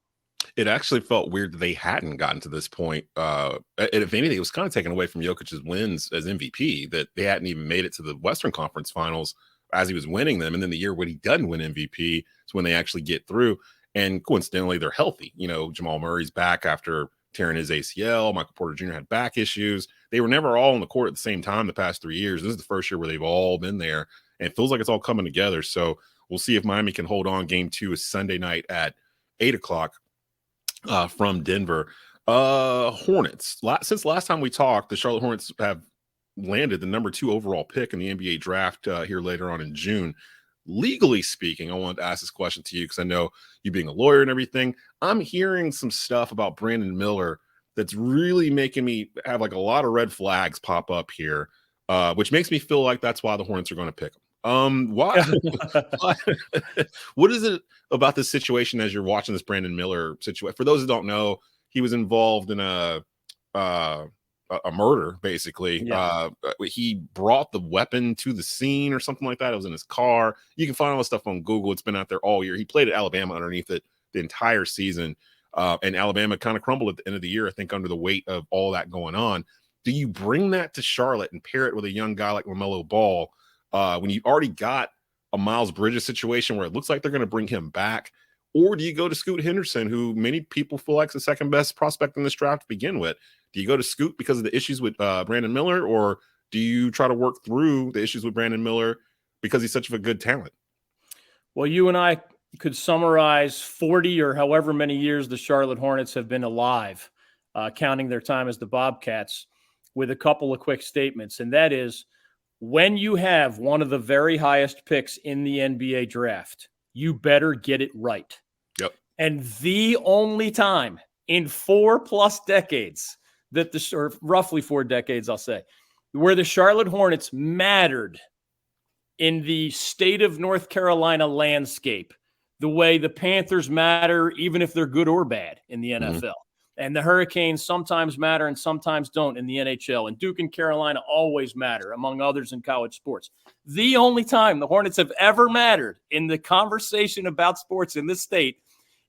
Speaker 2: It actually felt weird that they hadn't gotten to this point. And if anything, it was kind of taken away from Jokic's wins as MVP, that they hadn't even made it to the Western Conference Finals as he was winning them. And then the year when he doesn't win MVP is when they actually get through. And coincidentally, they're healthy. You know, Jamal Murray's back after tearing his ACL. Michael Porter Jr. had back issues. They were never all on the court at the same time the past 3 years. This is the first year where they've all been there. And it feels like it's all coming together. So we'll see if Miami can hold on. Game 2 is Sunday night at 8 o'clock. From Denver. Hornets. Since last time we talked, the Charlotte Hornets have landed the number 2 overall pick in the NBA draft here later on in June. Legally speaking, I wanted to ask this question to you because I know you being a lawyer and everything. I'm hearing some stuff about Brandon Miller that's really making me have like a lot of red flags pop up here, which makes me feel like that's why the Hornets are going to pick him. Why? What is it about this situation as you're watching this Brandon Miller situation? For those who don't know, he was involved in a a murder, basically.
Speaker 5: Yeah.
Speaker 2: He brought the weapon to the scene or something like that. It was in his car. You can find all this stuff on Google. It's been out there all year. He played at Alabama underneath it the entire season. And Alabama kind of crumbled at the end of the year, I think, under the weight of all that going on. Do you bring that to Charlotte and pair it with a young guy like LaMelo Ball when you already got a Miles Bridges situation where it looks like they're going to bring him back? Or do you go to Scoot Henderson, who many people feel like is the second best prospect in this draft to begin with? Do you go to Scoot because of the issues with Brandon Miller, or do you try to work through the issues with Brandon Miller because he's such a good talent?
Speaker 5: Well, you and I could summarize 40 or however many years the Charlotte Hornets have been alive, counting their time as the Bobcats, with a couple of quick statements. And that is, when you have one of the very highest picks in the NBA draft, you better get it right.
Speaker 2: Yep.
Speaker 5: And the only time in 4+ decades that or roughly 4 decades, I'll say, where the Charlotte Hornets mattered in the state of North Carolina landscape, the way the Panthers matter, even if they're good or bad in the NFL. And the Hurricanes sometimes matter and sometimes don't in the NHL. And Duke and Carolina always matter, among others in college sports. The only time the Hornets have ever mattered in the conversation about sports in this state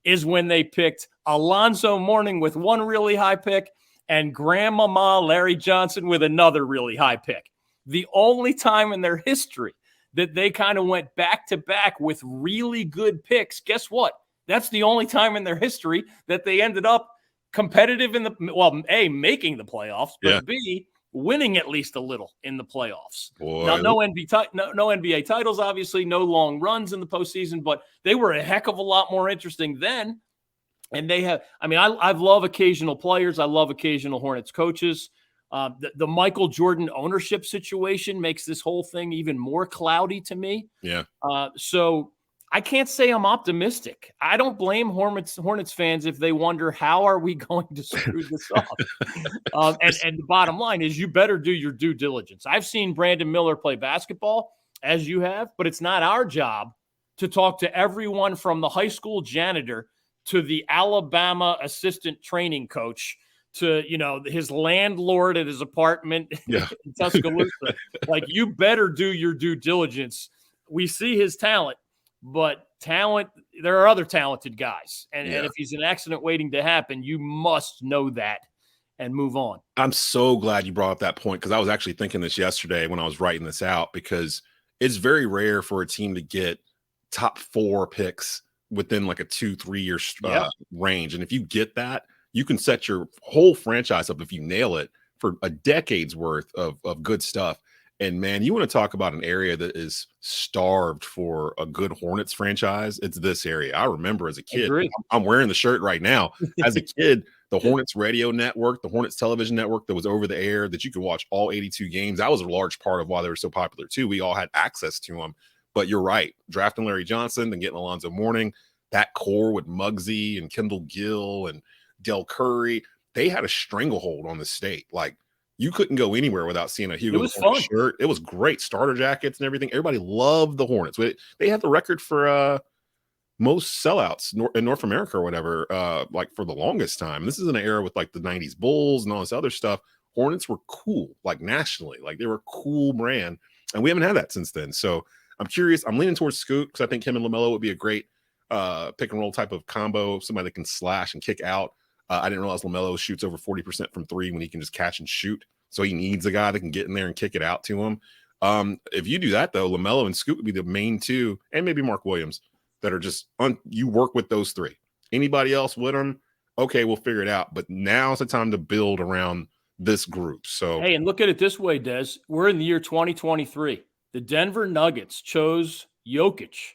Speaker 5: is when they picked Alonzo Mourning with one really high pick and Grandmama Larry Johnson with another really high pick. The only time in their history that they kind of went back-to-back with really good picks, guess what? That's the only time in their history that they ended up competitive in A, making the playoffs, but B, winning at least a little in the playoffs.
Speaker 2: Boy.
Speaker 5: Now, no NBA titles, obviously, no long runs in the postseason, but they were a heck of a lot more interesting then. And they have, I love occasional players. I love occasional Hornets coaches. The Michael Jordan ownership situation makes this whole thing even more cloudy to me.
Speaker 2: Yeah.
Speaker 5: So I can't say I'm optimistic. I don't blame Hornets fans if they wonder, how are we going to screw this up? And the bottom line is, you better do your due diligence. I've seen Brandon Miller play basketball, as you have, but it's not our job to talk to everyone from the high school janitor to the Alabama assistant training coach to, his landlord at his apartment in Tuscaloosa. Like, you better do your due diligence. We see his talent. But there are other talented guys. And if he's an accident waiting to happen, you must know that and move on.
Speaker 2: I'm so glad you brought up that point, because I was actually thinking this yesterday when I was writing this out, because it's very rare for a team to get top 4 picks within like a 2-3 year range. And if you get that, you can set your whole franchise up, if you nail it, for a decade's worth of good stuff. And man, you want to talk about an area that is starved for a good Hornets franchise? It's this area. I remember as a kid, I'm wearing the shirt right now. As a kid, the Hornets radio network, the Hornets television network that was over the air, that you could watch all 82 games. That was a large part of why they were so popular too. We all had access to them. But you're right. Drafting Larry Johnson, then getting Alonzo Mourning, that core with Muggsy and Kendall Gill and Del Curry, they had a stranglehold on the state. Like, you couldn't go anywhere without seeing a Hugo shirt. It was great. Starter jackets and everything. Everybody loved the Hornets. They had the record for most sellouts in North America or whatever, like for the longest time. This is an era with like the 90s Bulls and all this other stuff. Hornets were cool, like nationally. Like, they were a cool brand. And we haven't had that since then. So I'm curious. I'm leaning towards Scoot, because I think him and LaMelo would be a great pick and roll type of combo. Somebody that can slash and kick out. I didn't realize LaMelo shoots over 40% from 3 when he can just catch and shoot. So he needs a guy that can get in there and kick it out to him. If you do that, though, LaMelo and Scoot would be the main 2, and maybe Mark Williams, that are just you work with those 3. Anybody else with them, okay, we'll figure it out. But now's the time to build around this group. So, hey,
Speaker 5: and look at it this way, Des. We're in the year 2023. The Denver Nuggets chose Jokic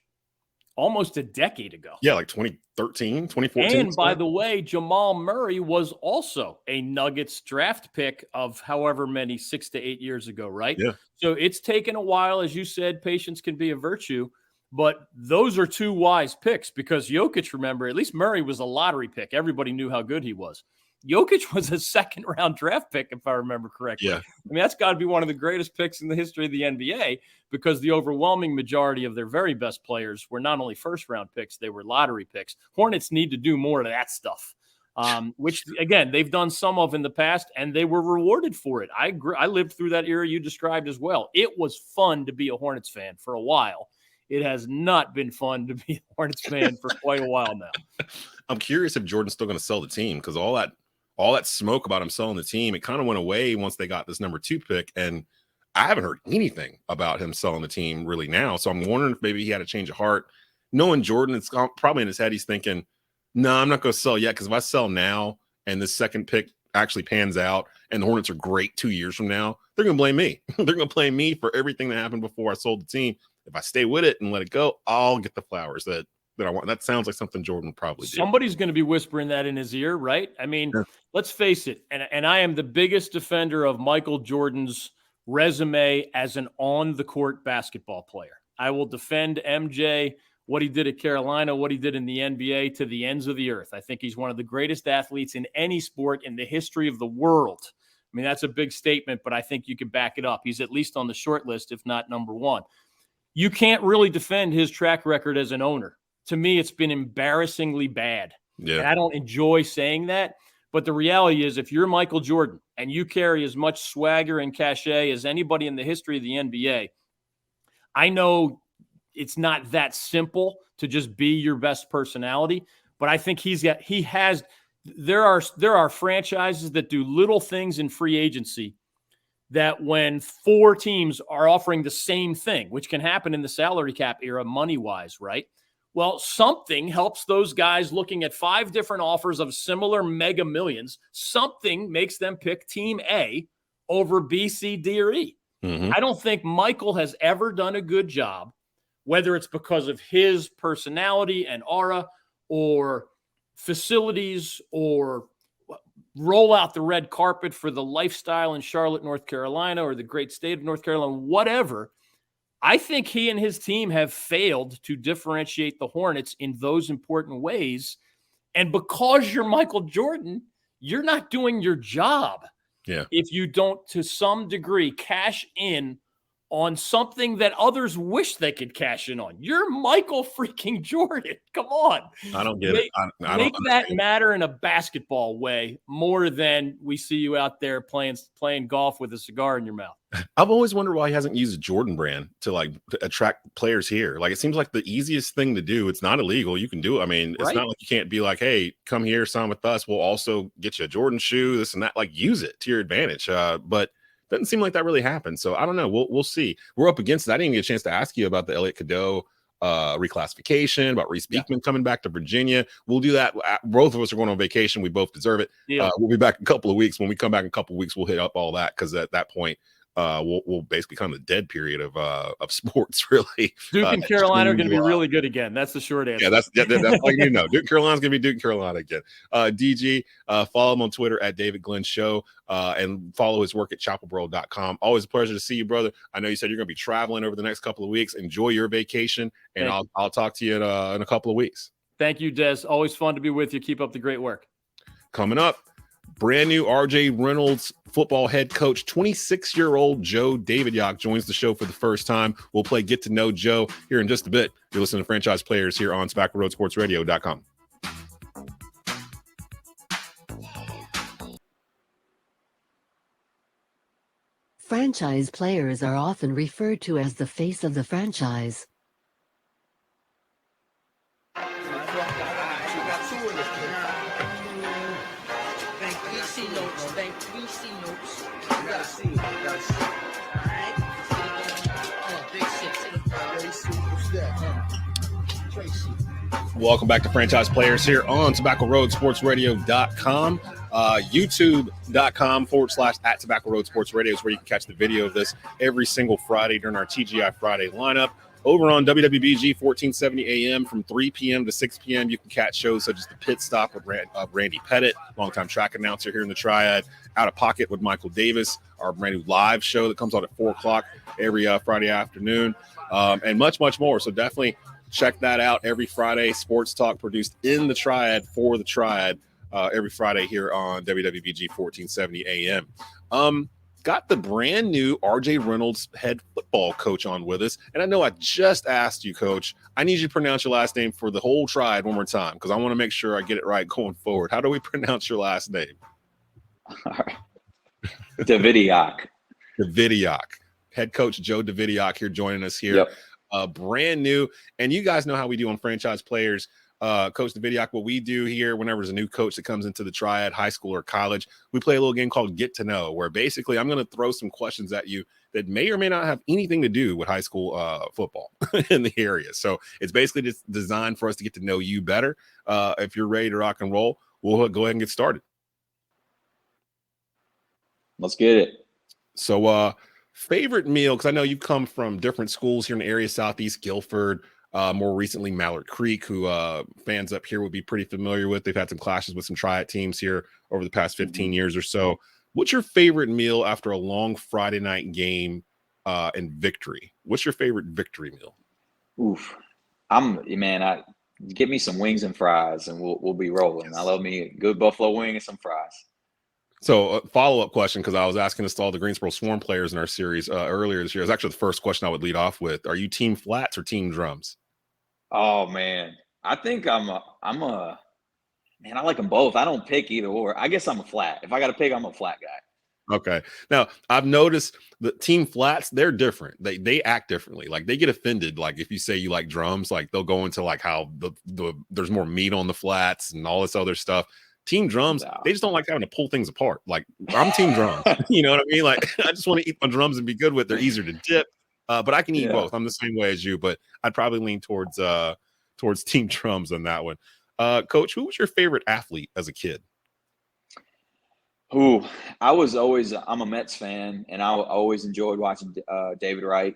Speaker 5: almost a decade ago.
Speaker 2: Yeah, like 2013, 2014.
Speaker 5: And by the way, Jamal Murray was also a Nuggets draft pick of however many 6 to 8 years ago, right?
Speaker 2: Yeah.
Speaker 5: So it's taken a while. As you said, patience can be a virtue. But those are 2 wise picks, because Jokic, remember, at least Murray was a lottery pick. Everybody knew how good he was. Jokic was a second-round draft pick, if I remember correctly.
Speaker 2: Yeah.
Speaker 5: I mean, that's got to be one of the greatest picks in the history of the NBA, because the overwhelming majority of their very best players were not only first-round picks, they were lottery picks. Hornets need to do more of that stuff. which, again, they've done some of in the past, and they were rewarded for it. I agree. I lived through that era you described as well. It was fun to be a Hornets fan for a while. It has not been fun to be a Hornets fan for quite a while now.
Speaker 2: I'm curious if Jordan's still going to sell the team, because all that smoke about him selling the team, it kind of went away once they got this number 2 pick, and I haven't heard anything about him selling the team really now. So I'm wondering if maybe he had a change of heart. Knowing Jordan, it's probably in his head, he's thinking, no, I'm not going to sell yet, because if I sell now and this second pick actually pans out and the Hornets are great 2 years from now, they're going to blame me. They're going to blame me for everything that happened before I sold the team. If I stay with it and let it go, I'll get the flowers that I want. That sounds like something Jordan would probably do.
Speaker 5: Somebody's going to be whispering that in his ear, right? I mean, let's face it, and I am the biggest defender of Michael Jordan's resume as an on-the-court basketball player. I will defend MJ, what he did at Carolina, what he did in the NBA, to the ends of the earth. I think he's one of the greatest athletes in any sport in the history of the world. I mean, that's a big statement, but I think you can back it up. He's at least on the short list, if not number one. You can't really defend his track record as an owner. To me, it's been embarrassingly bad.
Speaker 2: Yeah.
Speaker 5: And I don't enjoy saying that. But the reality is, if you're Michael Jordan and you carry as much swagger and cachet as anybody in the history of the NBA, I know it's not that simple to just be your best personality, but I think there are franchises that do little things in free agency that when 4 teams are offering the same thing, which can happen in the salary cap era money-wise, right? Well, something helps those guys looking at 5 different offers of similar mega millions. Something makes them pick team A over B, C, D, or E.
Speaker 2: Mm-hmm.
Speaker 5: I don't think Michael has ever done a good job, whether it's because of his personality and aura or facilities or roll out the red carpet for the lifestyle in Charlotte, North Carolina, or the great state of North Carolina, whatever. I think he and his team have failed to differentiate the Hornets in those important ways. And because you're Michael Jordan, you're not doing your job.
Speaker 2: Yeah.
Speaker 5: If you don't, to some degree, cash in on something that others wish they could cash in on. You're Michael freaking Jordan. Come on.
Speaker 2: I don't get it. I
Speaker 5: Make
Speaker 2: don't
Speaker 5: that matter in a basketball way more than we see you out there playing golf with a cigar in your mouth.
Speaker 2: I've always wondered why he hasn't used a Jordan brand to attract players here. Like, it seems like the easiest thing to do. It's not illegal. You can do it. I mean, it's not like you can't be like, hey, come here, sign with us. We'll also get you a Jordan shoe, this and that. Like, use it to your advantage. But doesn't seem like that really happened. So I don't know. We'll see. We're up against it. I didn't get a chance to ask you about the Elliot Cadeau reclassification, about Reese Beekman coming back to Virginia. We'll do that. Both of us are going on vacation. We both deserve it.
Speaker 5: Yeah.
Speaker 2: We'll be back in a couple of weeks. When we come back in a couple of weeks, we'll hit up all that, because at that point, we'll basically come to the dead period of sports, really.
Speaker 5: Duke and Carolina are going to be really good again. That's the short answer.
Speaker 2: Yeah, that's all you need to know. Duke Carolina's going to be Duke Carolina again. DG, follow him on Twitter at David Glenn Show, and follow his work at chapelboro.com. Always a pleasure to see you, brother. I know you said you're going to be traveling over the next couple of weeks. Enjoy your vacation, and I'll talk to you in a couple of weeks.
Speaker 5: Thank you, Des. Always fun to be with you. Keep up the great work.
Speaker 2: Coming up, brand new RJ Reynolds football head coach, 26-year-old Joe Davidyock joins the show for the first time. We'll play Get to Know Joe here in just a bit. You're listening to Franchise Players here on TobaccoRoadSportsRadio.com.
Speaker 1: Franchise players are often referred to as the face of the franchise.
Speaker 2: Welcome back to Franchise Players here on TobaccoRoadSportsRadio.com. YouTube.com/@TobaccoRoadSportsRadio is where you can catch the video of this every single Friday during our TGI Friday lineup. Over on WWBG 1470 AM from 3 p.m. to 6 p.m., you can catch shows such as The Pit Stop with Randy Pettit, longtime track announcer here in the Triad, Out of Pocket with Michael Davis, our brand new live show that comes out at 4 o'clock every Friday afternoon, and much, much more. So definitely check that out every Friday. Sports talk produced in the Triad for the Triad every Friday here on WWBG 1470 AM. got the brand new RJ Reynolds head football coach on with us. And I know I just asked you, Coach, I need you to pronounce your last name for the whole tribe one more time because I want to make sure I get it right going forward. How do we pronounce your last name?
Speaker 6: Davidyock.
Speaker 2: Davidyock. Head coach Joe Davidyock here joining us here.
Speaker 6: Yep.
Speaker 2: Brand new. And you guys know how we do on Franchise Players. Coach Davidyock, what we do here whenever there's a new coach that comes into the Triad, high school or college, we play a little game called Get to Know, where basically I'm going to throw some questions at you that may or may not have anything to do with high school football in the area. So it's basically just designed for us to get to know you better. If you're ready to rock and roll, we'll go ahead and get started.
Speaker 6: Let's get it.
Speaker 2: So favorite meal, because I know you've come from different schools here in the area, Southeast Guilford, more recently Mallard Creek, who fans up here would be pretty familiar with. They've had some clashes with some Triad teams here over the past 15 years or so. What's your favorite meal after a long Friday night game and victory? What's your favorite victory meal?
Speaker 6: Oof. Get me some wings and fries and we'll be rolling. Yes. I love me a good buffalo wing and some fries.
Speaker 2: So a follow-up question, because I was asking this to all the Greensboro Swarm players in our series earlier this year. It was actually the first question I would lead off with. Are you team flats or team drums?
Speaker 6: Oh, man. I think I like them both. I don't pick either or. I guess I'm a flat. If I got to pick, I'm a flat guy.
Speaker 2: Okay. Now, I've noticed the team flats, they're different. They act differently. Like they get offended. Like if you say you like drums, like they'll go into like how there's more meat on the flats and all this other stuff. Team drums, they just don't like having to pull things apart. Like I'm team drums. You know what I mean? Like I just want to eat my drums and be good with. They're easier to dip. But I can eat both. I'm the same way as you, but I'd probably lean towards team drums on that one. Coach, who was your favorite athlete as a kid?
Speaker 6: I'm a Mets fan, and I always enjoyed watching David Wright,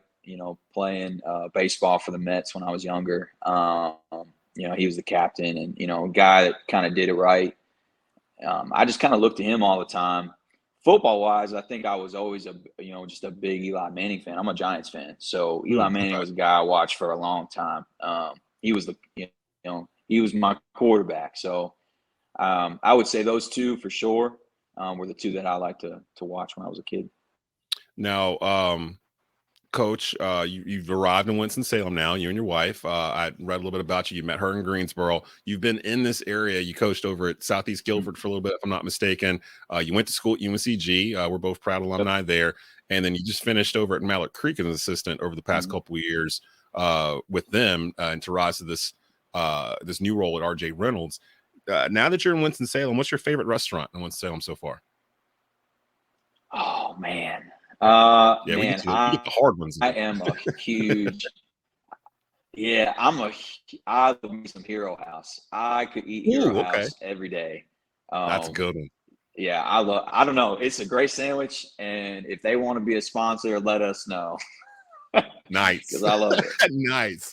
Speaker 6: playing baseball for the Mets when I was younger. He was the captain and, a guy that kind of did it right. I just kind of looked to him all the time. Football wise, I think I was always just a big Eli Manning fan. I'm a Giants fan. So Eli Manning was a guy I watched for a long time. He was he was my quarterback. So I would say those two for sure were the two that I liked to watch when I was a kid.
Speaker 2: Now, Coach, you've arrived in Winston-Salem now, you and your wife. I read a little bit about you. You met her in Greensboro. You've been in this area. You coached over at Southeast Guilford for a little bit, if I'm not mistaken. You went to school at UNCG. We're both proud alumni there. And then you just finished over at Mallard Creek as an assistant over the past couple of years with them and to rise to this new role at RJ Reynolds. Now that you're in Winston-Salem, what's your favorite restaurant in Winston-Salem so far?
Speaker 6: Oh, man.
Speaker 2: We get the hard ones.
Speaker 6: I am a huge I love me some Hero House. I could eat Hero House every day.
Speaker 2: That's a good one.
Speaker 6: Yeah, I don't know. It's a great sandwich, and if they want to be a sponsor, let us know.
Speaker 2: Nice.
Speaker 6: Because I love it.
Speaker 2: Nice.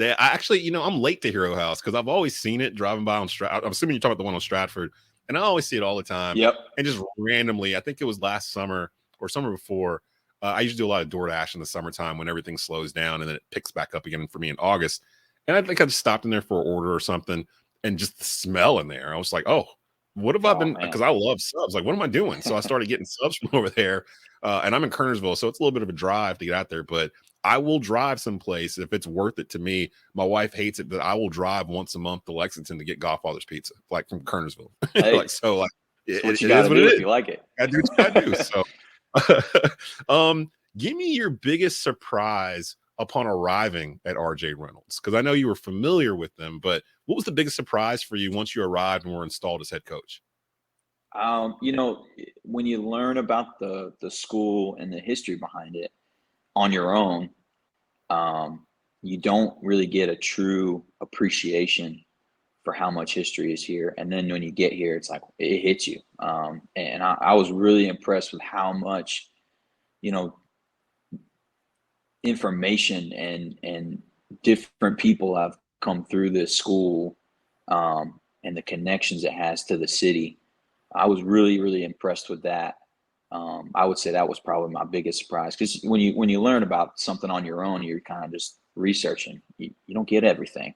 Speaker 2: I'm late to Hero House because I've always seen it driving by on Stratford. I'm assuming you're talking about the one on Stratford, and I always see it all the time.
Speaker 6: Yep.
Speaker 2: And just randomly, I think it was last summer or summer before, I usually do a lot of DoorDash in the summertime when everything slows down, and then it picks back up again for me in August. And I think I just stopped in there for an order or something, and just the smell in there. I was like, oh, what have I been? Because I love subs. Like, what am I doing? So I started getting subs from over there, and I'm in Kernersville, so it's a little bit of a drive to get out there. But I will drive someplace if it's worth it to me. My wife hates it, but I will drive once a month to Lexington to get Godfather's Pizza, like from Kernersville.
Speaker 6: Hey,
Speaker 2: it is what it is.
Speaker 6: You like it.
Speaker 2: I do what I do. So. Give me your biggest surprise upon arriving at RJ Reynolds, because I know you were familiar with them, but what was the biggest surprise for you once you arrived and were installed as head coach?
Speaker 6: When you learn about the school and the history behind it on your own, you don't really get a true appreciation for how much history is here. And then when you get here, it's like it hits you. And I was really impressed with how much, information and different people have come through this school and the connections it has to the city. I was really, really impressed with that. I would say that was probably my biggest surprise, because when you learn about something on your own, you're kind of just researching. You don't get everything.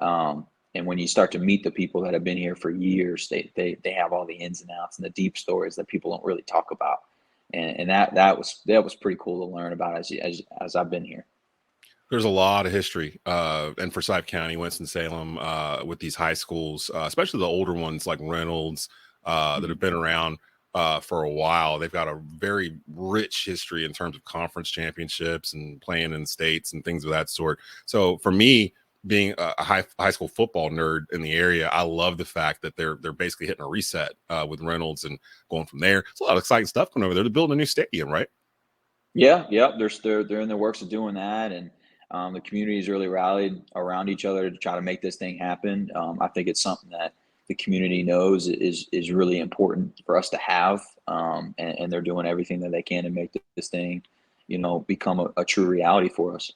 Speaker 6: And when you start to meet the people that have been here for years, they have all the ins and outs and the deep stories that people don't really talk about. and that was pretty cool to learn about as I've been here.
Speaker 2: There's a lot of history in Forsyth County, Winston-Salem, with these high schools, especially the older ones like Reynolds that have been around for a while. They've got a very rich history in terms of conference championships and playing in states and things of that sort. So for me, being a high school football nerd in the area, I love the fact that they're basically hitting a reset with Reynolds and going from there. It's a lot of exciting stuff going over there. They're building a new stadium, right?
Speaker 6: Yeah. They're in the works of doing that, and the community has really rallied around each other to try to make this thing happen. I think it's something that the community knows is really important for us to have, and they're doing everything that they can to make this thing, become a true reality for us.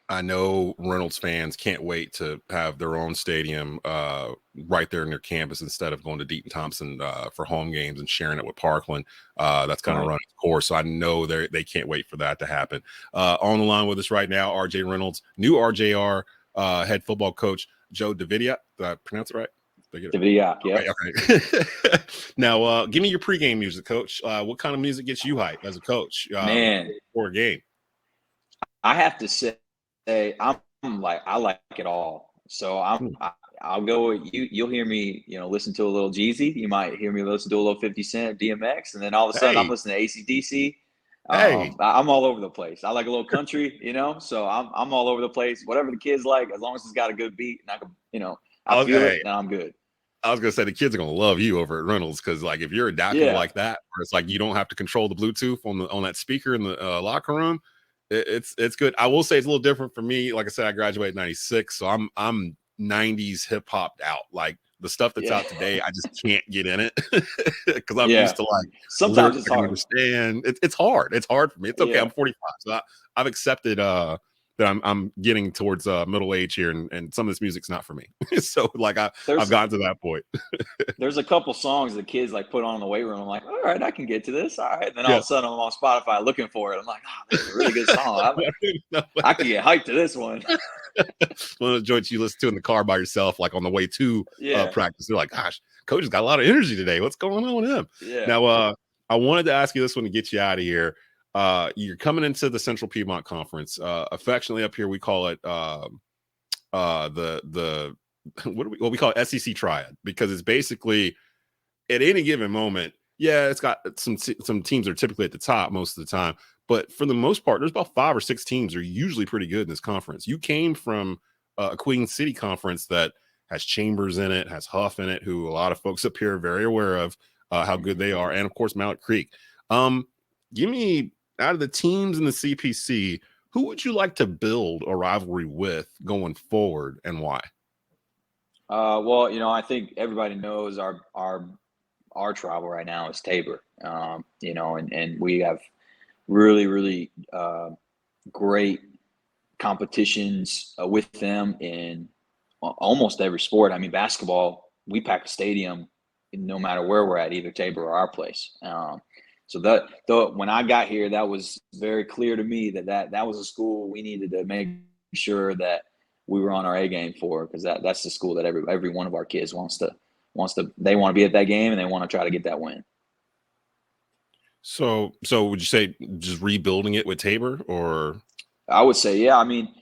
Speaker 2: I know Reynolds fans can't wait to have their own stadium right there in their campus instead of going to Deaton Thompson for home games and sharing it with Parkland. That's kind of running its course. So I know they can't wait for that to happen. On the line with us right now, RJ Reynolds, new RJR head football coach, Joe Davidyock. Did I pronounce it right?
Speaker 6: Davidyock, yeah.
Speaker 2: Okay. Now, give me your pregame music, Coach. What kind of music gets you hyped as a coach?
Speaker 6: Man,
Speaker 2: for a game.
Speaker 6: I have to say, I like it all. So I'll go. You'll hear me, listen to a little Jeezy. You might hear me listen to a little 50 Cent, DMX, and then all of a sudden I'm listening to AC/DC. I'm all over the place. I like a little country, So I'm all over the place. Whatever the kids like, as long as it's got a good beat and I can, I feel it, then I'm good.
Speaker 2: I was gonna say the kids are gonna love you over at Reynolds because, like, if you're adaptive like that, where it's like you don't have to control the Bluetooth on that speaker in the locker room. It's good. I will say it's a little different for me. Like I said, I graduated in '96, so I'm '90s hip hop out. Like the stuff that's out today, I just can't get in it because I'm used to like.
Speaker 6: Sometimes it's hard.
Speaker 2: Understand? It's hard. It's hard for me. It's okay. I'm 45, so I've accepted that I'm getting towards middle age here, and some of this music's not for me. So like I've gotten to that point.
Speaker 6: There's a couple songs the kids like put on in the weight room. I'm like, all right, I can get to this. All right. And then all of a sudden I'm on Spotify looking for it. I'm like, this is a really good song. I can get hyped to this one.
Speaker 2: One of the joints you listen to in the car by yourself, like on the way to practice. They're like, gosh, coach has got a lot of energy today. What's going on with him?
Speaker 6: Yeah.
Speaker 2: Now, I wanted to ask you this one to get you out of here. You're coming into the Central Piedmont Conference. Affectionately up here, we call it what we call it SEC Triad, because it's basically at any given moment. Yeah, it's got some teams that are typically at the top most of the time, but for the most part, there's about 5 or 6 teams that are usually pretty good in this conference. You came from a Queen City conference that has Chambers in it, has Huff in it, who a lot of folks up here are very aware of how good they are, and of course Mallard Creek. Give me, out of the teams in the CPC, who would you like to build a rivalry with going forward, and why?
Speaker 6: Well, I think everybody knows our travel right now is Tabor. And we have really, really great competitions with them in almost every sport. I mean, basketball, we pack a stadium no matter where we're at, either Tabor or our place. So when I got here, that was very clear to me that was a school we needed to make sure that we were on our A game for, because that's the school that every one of our kids wants to they want to be at that game and they want to try to get that win.
Speaker 2: So would you say just rebuilding it with Tabor, or? I
Speaker 6: would say, yeah. I mean,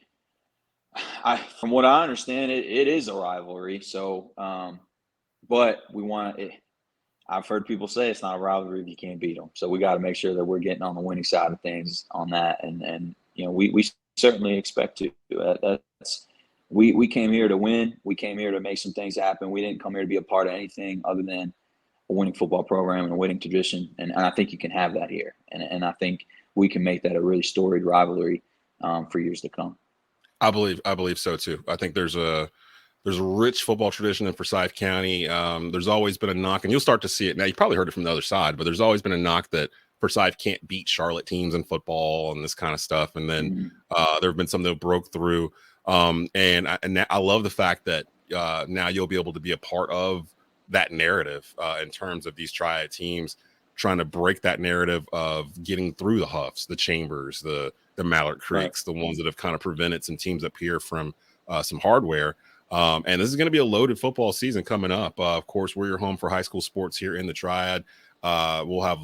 Speaker 6: from what I understand, it is a rivalry. So, but we want it. I've heard people say it's not a rivalry if you can't beat them. So we got to make sure that we're getting on the winning side of things on that. And we certainly expect to. We came here to win. We came here to make some things happen. We didn't come here to be a part of anything other than a winning football program and a winning tradition. And I think you can have that here. And I think we can make that a really storied rivalry for years to come.
Speaker 2: I believe so too. I think there's a rich football tradition in Forsyth County. There's always been a knock, and you'll start to see it now. You probably heard it from the other side, but there's always been a knock that Forsyth can't beat Charlotte teams in football and this kind of stuff. And then there have been some that broke through. And I love the fact that now you'll be able to be a part of that narrative in terms of these triad teams trying to break that narrative of getting through the Huffs, the Chambers, the Mallard Creeks, the ones that have kind of prevented some teams up here from some hardware. And this is going to be a loaded football season coming up. Of course, we're your home for high school sports here in the Triad. We'll have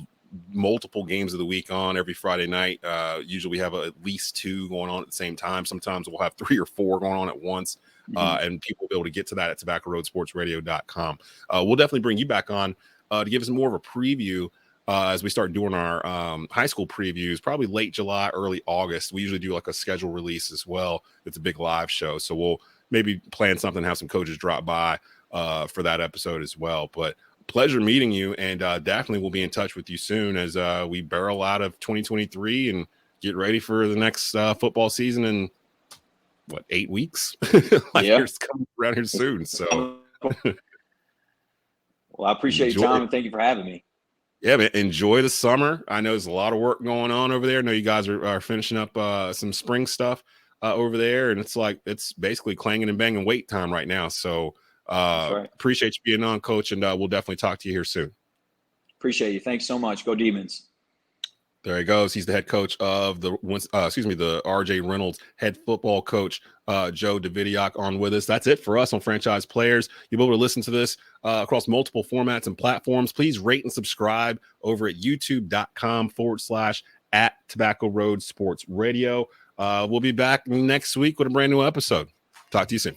Speaker 2: multiple games of the week on every Friday night. Usually we have at least 2 going on at the same time. Sometimes we'll have 3 or 4 going on at once. And people will be able to get to that at tobaccoroadsportsradio.com. We'll definitely bring you back on to give us more of a preview as we start doing our high school previews, probably late July, early August. We usually do like a schedule release as well. It's a big live show. So we'll maybe plan something, have some coaches drop by for that episode as well. But pleasure meeting you, and definitely we'll be in touch with you soon as we barrel out of 2023 and get ready for the next football season in 8 weeks? It's coming around here soon. So
Speaker 6: well, I appreciate your time and thank you for having me.
Speaker 2: Yeah, man, enjoy the summer. I know there's a lot of work going on over there. I know you guys are finishing up some spring stuff over there, and it's basically clanging and banging wait time right now. So appreciate you being on, Coach, and we'll definitely talk to you here soon.
Speaker 6: Appreciate you. Thanks so much. Go Demons.
Speaker 2: There he goes. He's the head coach of the RJ Reynolds head football coach, Joe Davidyock, on with us. That's it for us on Franchise Players. You'll be able to listen to this across multiple formats and platforms. Please rate and subscribe over at youtube.com/@Tobacco Road Sports Radio. We'll be back next week with a brand new episode. Talk to you soon.